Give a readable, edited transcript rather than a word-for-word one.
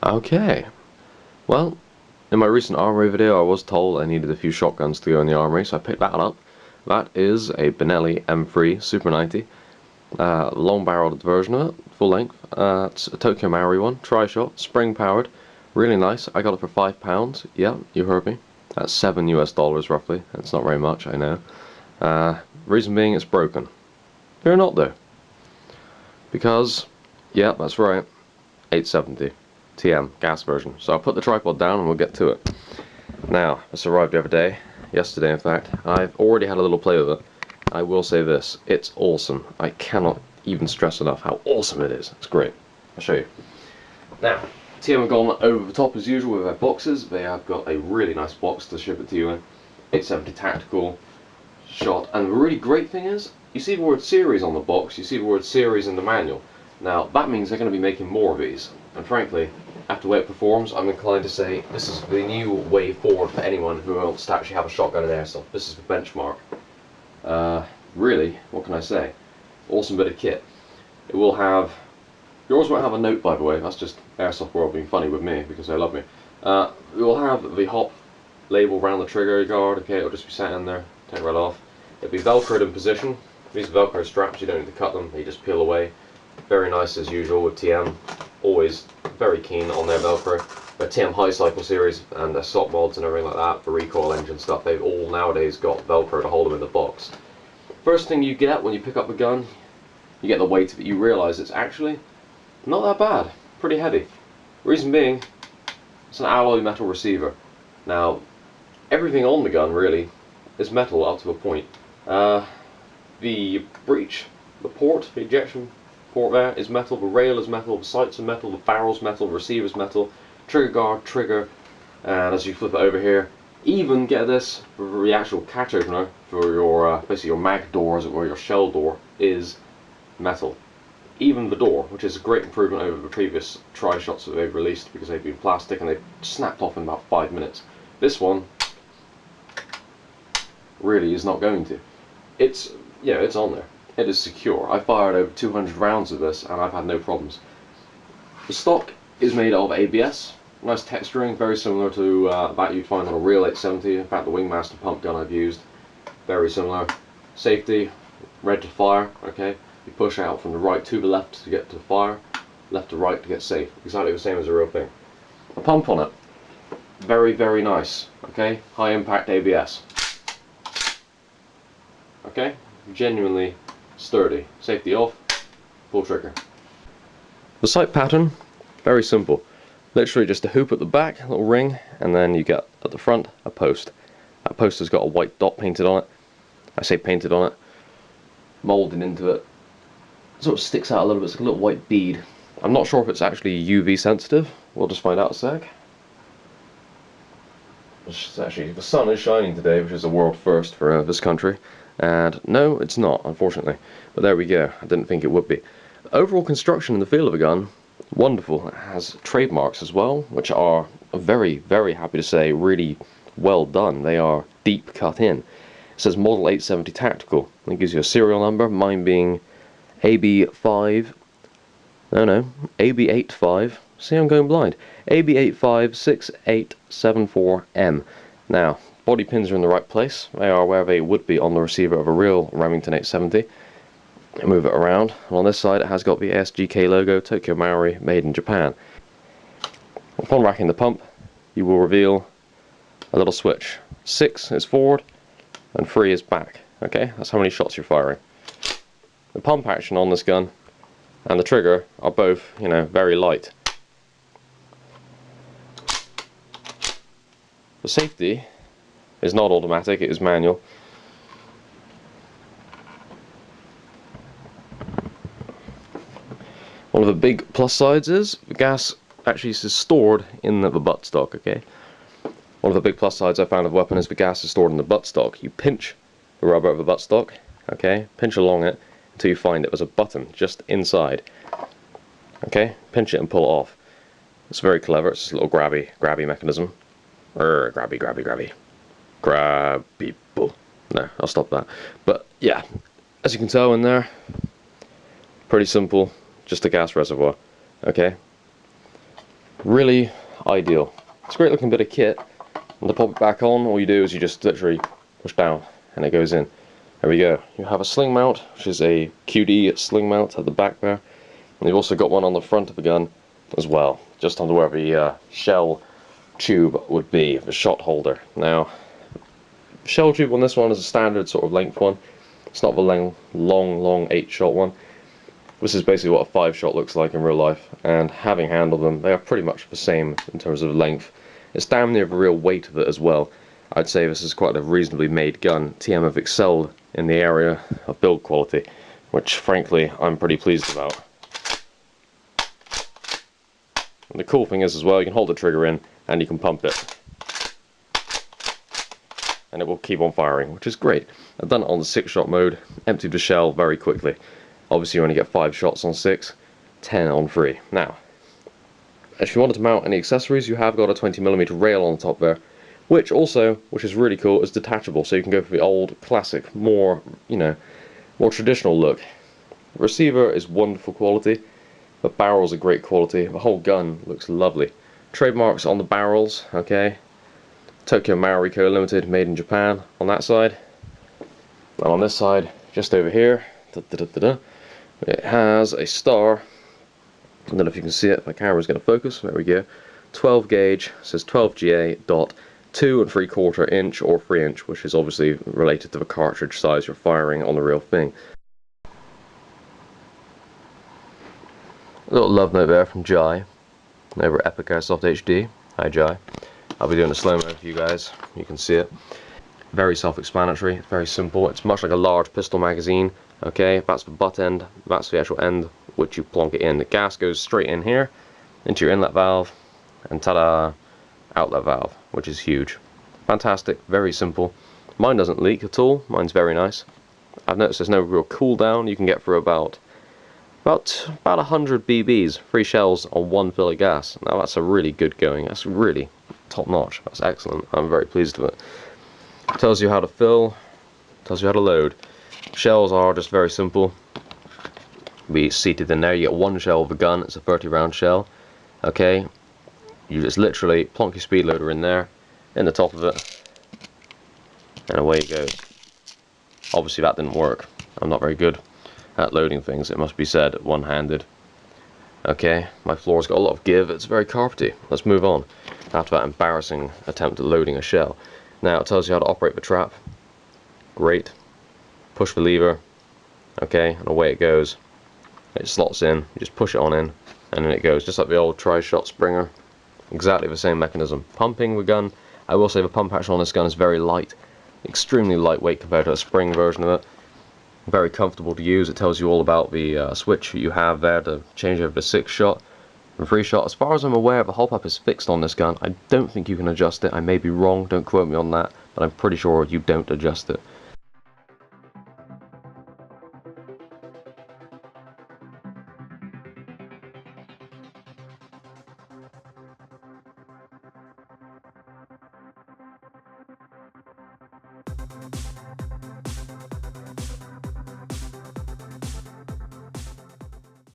Okay, well, in my recent armory video I was told I needed a few shotguns to go in the armory, so I picked that up. That is a Benelli M3 Super 90, long barreled version of it, full length. It's a Tokyo Marui one, tri-shot, spring powered, really nice. I got it for £5, yeah, you heard me. That's $7 US roughly, that's not very much, I know. Reason being it's broken. Fear not though, because, yeah, that's right, 870. TM, gas version. So I'll put the tripod down and we'll get to it. Now, this arrived the other day, yesterday in fact. I've already had a little play with it. I will say this, it's awesome. I cannot even stress enough how awesome it is. It's great. I'll show you. Now, TM have gone over the top as usual with their boxes. They have got a really nice box to ship it to you in. 870 tactical shot. And the really great thing is, you see the word series on the box, you see the word series in the manual. Now, that means they're going to be making more of these. And frankly, after the way it performs, I'm inclined to say this is the new way forward for anyone who wants to actually have a shotgun and airsoft. This is the benchmark. Really, what can I say? Awesome bit of kit. It will have... Yours won't have a note, by the way. That's just Airsoft World being funny with me because they love me. It will have the HOP label around the trigger guard. Okay, it'll just be sat in there. Take it right off. It'll be velcroed in position. These are Velcro straps. You don't need to cut them. They just peel away. Very nice as usual with TM. Always very keen on their Velcro. Their TM High Cycle series and their SOC mods and everything like that, the recoil engine stuff, they've all nowadays got Velcro to hold them in the box. First thing you get when you pick up a gun, you get the weight of it, you realise it's actually not that bad, pretty heavy. Reason being, it's an alloy metal receiver. Now, everything on the gun really is metal up to a point. The breech, the port, the ejection port there is metal, the rail is metal, the sights are metal, the barrel's metal, the receiver's metal, trigger guard, trigger, and as you flip it over here, even, get this, the actual catch opener for your, basically your mag doors or your shell door is metal. Even the door, which is a great improvement over the previous tri-shots that they've released because they've been plastic and they've snapped off in about 5 minutes. This one really is not going to. It's, yeah, it's on there. It is secure. I fired over 200 rounds of this and I've had no problems. The stock is made of ABS, nice texturing, very similar to that you'd find on a real 870. In fact, the Wingmaster pump gun I've used, very similar. Safety, red to fire, okay. You push out from the right to the left to get to fire, left to right to get safe. Exactly the same as a real thing. The pump on it, very, very nice, okay. High impact ABS. Okay, genuinely sturdy. Safety off, pull trigger. The sight pattern, very simple. Literally just a hoop at the back, a little ring, and then you get at the front a post. That post has got a white dot painted on it. I say painted on it, moulded into it. It sort of sticks out a little bit, it's like a little white bead. I'm not sure if it's actually UV sensitive. We'll just find out in a sec. Actually, the sun is shining today, which is a world first for this country. And no, it's not, unfortunately. But there we go, I didn't think it would be. The overall construction and the feel of the gun, wonderful. It has trademarks as well, which are, very, very happy to say, really well done. They are deep cut in. It says Model 870 Tactical. It gives you a serial number, mine being AB5, AB85, see, I'm going blind, AB856874M. Now, body pins are in the right place. They are where they would be on the receiver of a real Remington 870. Move it around, and on this side it has got the ASGK logo, Tokyo Marui, made in Japan. Upon racking the pump, you will reveal a little switch. 6 is forward, and 3 is back. Okay, that's how many shots you're firing. The pump action on this gun and the trigger are both, very light. The safety is not automatic, it is manual. One of the big plus sides is the gas actually is stored in the buttstock, okay? One of the big plus sides I found of the weapon is the gas is stored in the buttstock. You pinch the rubber of the buttstock, okay? Pinch along it until you find it was a button just inside. Okay? Pinch it and pull it off. It's very clever, it's just a little grabby mechanism. Grabby. Grab people. No, I'll stop that. But yeah, as you can tell in there, pretty simple, just a gas reservoir. Okay? Really ideal. It's a great looking bit of kit, and to pop it back on, all you do is you just literally push down and it goes in. There we go. You have a sling mount, which is a QD sling mount at the back there, and you've also got one on the front of the gun as well, just under where the shell tube would be, the shot holder. Now, shell tube on this one is a standard sort of length one. It's not the long 8-shot one. This is basically what a 5-shot looks like in real life, and having handled them, they are pretty much the same in terms of length. It's damn near the real weight of it as well. I'd say this is quite a reasonably made gun. TM have excelled in the area of build quality, which frankly I'm pretty pleased about. And the cool thing is as well, you can hold the trigger in and you can pump it, and it will keep on firing, which is great. I've done it on the 6-shot mode, emptied the shell very quickly. Obviously you only get 5 shots on 6, 10 on 3. Now, if you wanted to mount any accessories, you have got a 20mm rail on the top there, which is really cool, is detachable, so you can go for the old, classic, more traditional look. The receiver is wonderful quality, the barrels are great quality, the whole gun looks lovely. Trademarks on the barrels, okay. Tokyo Marui Co. Limited, made in Japan on that side. And on this side, just over here, it has a star. I don't know if you can see it, if my camera's going to focus, there we go. 12 gauge, says 12 GA dot 2 3/4 inch or 3 inch, which is obviously related to the cartridge size you're firing on the real thing. A little love note there from Jai over at Epic Airsoft HD. Hi Jai. I'll be doing a slow-mo for you guys, you can see it. Very self-explanatory, it's very simple, it's much like a large pistol magazine. Okay, that's the butt end, that's the actual end which you plonk it in. The gas goes straight in here, into your inlet valve, and ta-da, outlet valve, which is huge. Fantastic, very simple. Mine doesn't leak at all, mine's very nice. I've noticed there's no real cooldown, you can get through about 100 BBs, 3 shells on 1 fill of gas. Now that's a really good going, that's really top notch, that's excellent, I'm very pleased with it. Tells you how to fill, tells you how to load. Shells are just very simple. Be seated in there, you get 1 shell of a gun, it's a 30-round shell. Okay, you just literally plonk your speed loader in there, in the top of it, and away it goes. Obviously that didn't work, I'm not very good at loading things, it must be said, one-handed. Okay, my floor's got a lot of give, it's very carpety. Let's move on after that embarrassing attempt at loading a shell. Now it tells you how to operate the trap. Great. Push the lever. Okay, and away it goes. It slots in, you just push it on in, and then it goes, just like the old tri-shot Springer. Exactly the same mechanism. Pumping the gun, I will say the pump action on this gun is very light. Extremely lightweight compared to a Spring version of it. Very comfortable to use. It tells you all about the switch you have there to change over to 6-shot and 3-shot. As far as I'm aware, the hull pop is fixed on this gun. I don't think you can adjust it. I may be wrong, don't quote me on that, but I'm pretty sure you don't adjust it.